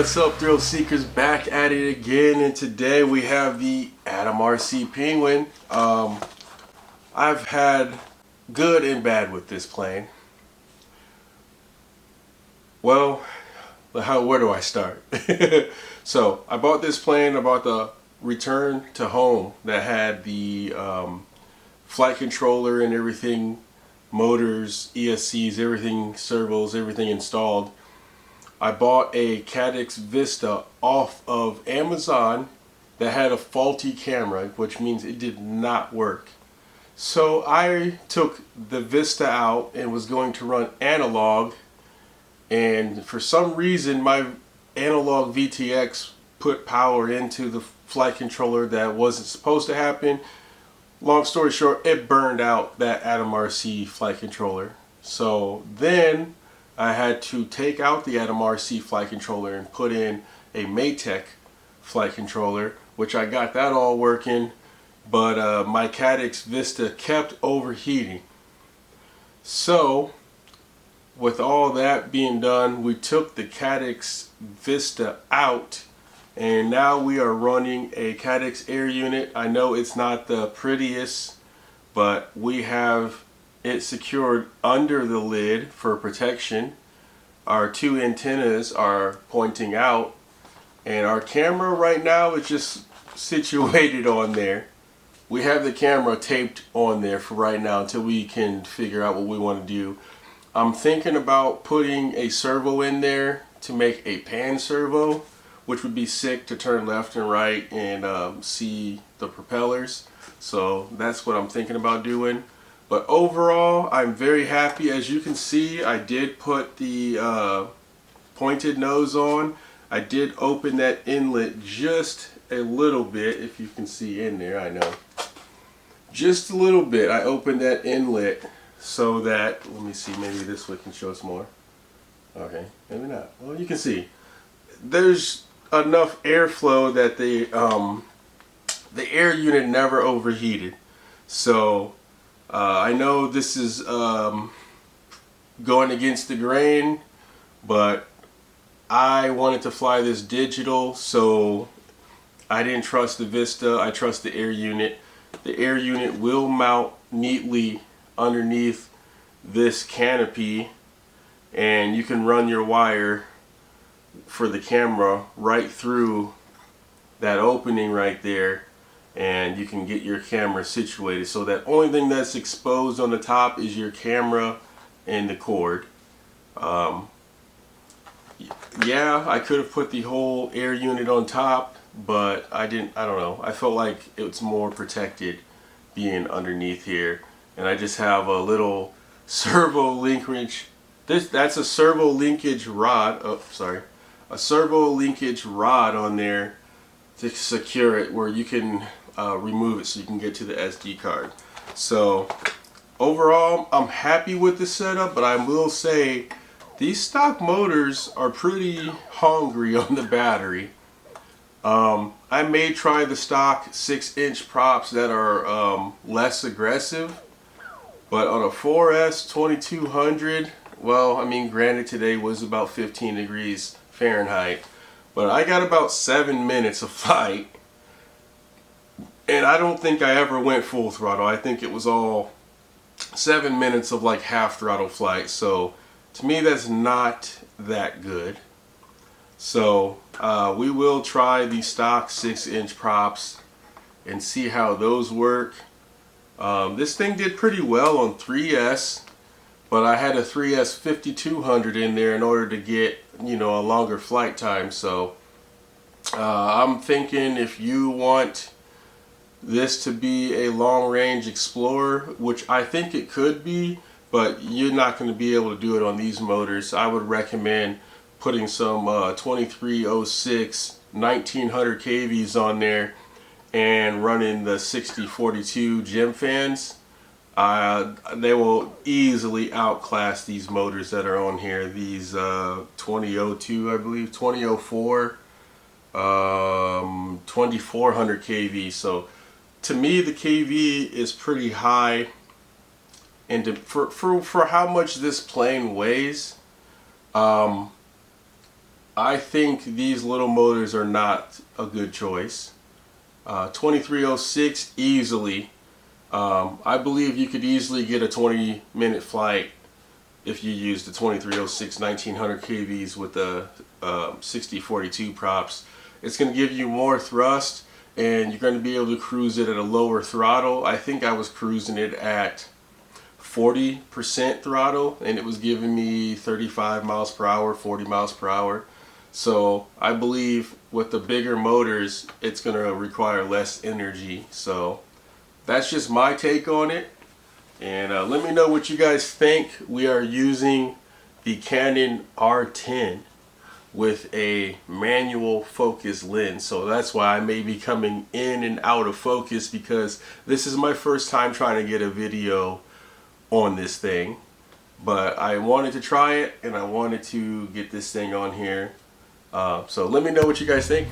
What's up, thrill seekers? Back at it again, and today we have the Atomrc Penguin. I've had good and bad with this plane. Well, where do I start? So I bought this plane. I bought the return to home that had the flight controller and everything, motors, ESCs, everything, servos, everything installed. I bought a Caddx Vista off of Amazon that had a faulty camera, which means it did not work. So I took the Vista out and was going to run analog, and for some reason my analog VTX put power into the flight controller that wasn't supposed to happen. Long story short, it burned out that Atomrc flight controller. So then I had to take out the Atomrc flight controller and put in a Maytech flight controller, which I got that all working, but my Caddx Vista kept overheating. So with all that being done, we took the Caddx Vista out, and now we are running a Caddx air unit. I know it's not the prettiest, but we have it secured under the lid for protection. Our two antennas are pointing out, and our camera right now is just situated on there. We have the camera taped on there for right now until we can figure out what we want to do. I'm thinking about putting a servo in there to make a pan servo, which would be sick to turn left and right and see the propellers. So that's what I'm thinking about doing. But overall, I'm very happy. As you can see, I did put the pointed nose on. I did open that inlet just a little bit, if you can see in there, I know. Just a little bit. I opened that inlet so that, let me see, maybe this way can show us more. Okay, maybe not. Well, you can see. There's enough airflow that the air unit never overheated. So I know this is going against the grain, but I wanted to fly this digital, so I didn't trust the Vista. I trust the air unit. The air unit will mount neatly underneath this canopy, and you can run your wire for the camera right through that opening right there, and you can get your camera situated so that only thing that's exposed on the top is your camera and the cord. Yeah, I could have put the whole air unit on top, but I didn't. I don't know. I felt like it's more protected being underneath here, and I just have a little servo linkage. That's a servo linkage rod. Oh, sorry, a servo linkage rod on there to secure it, where you can remove it so you can get to the SD card. So overall, I'm happy with the setup, but I will say these stock motors are pretty hungry on the battery. I may try the stock 6-inch props that are less aggressive, but on a 4S 2200, well, I mean, granted today was about 15 degrees Fahrenheit, but I got about 7 minutes of flight, and I don't think I ever went full throttle. I think it was all 7 minutes of like half throttle flight. So to me, that's not that good. So we will try the stock 6-inch props and see how those work. This thing did pretty well on 3S, but I had a 3S 5200 in there in order to get, you know, a longer flight time. So I'm thinking if you want this to be a long-range explorer, which I think it could be, but you're not going to be able to do it on these motors, I would recommend putting some 2306 1900 kVs on there and running the 6042 gem fans. They will easily outclass these motors that are on here. These 2002, I believe, 2004, 2400 kV. So to me, the kV is pretty high, and for how much this plane weighs, I think these little motors are not a good choice. 2306 easily. I believe you could easily get a 20-minute flight if you use the 2306 1900 kVs with the 6042 props. It's going to give you more thrust, and you're going to be able to cruise it at a lower throttle. I think I was cruising it at 40% throttle, and it was giving me 35 miles per hour, 40 miles per hour. So I believe with the bigger motors, it's going to require less energy. So that's just my take on it. And let me know what you guys think. We are using the Canon R10 with a manual focus lens. So that's why I may be coming in and out of focus, because this is my first time trying to get a video on this thing. But I wanted to try it, and I wanted to get this thing on here. So let me know what you guys think.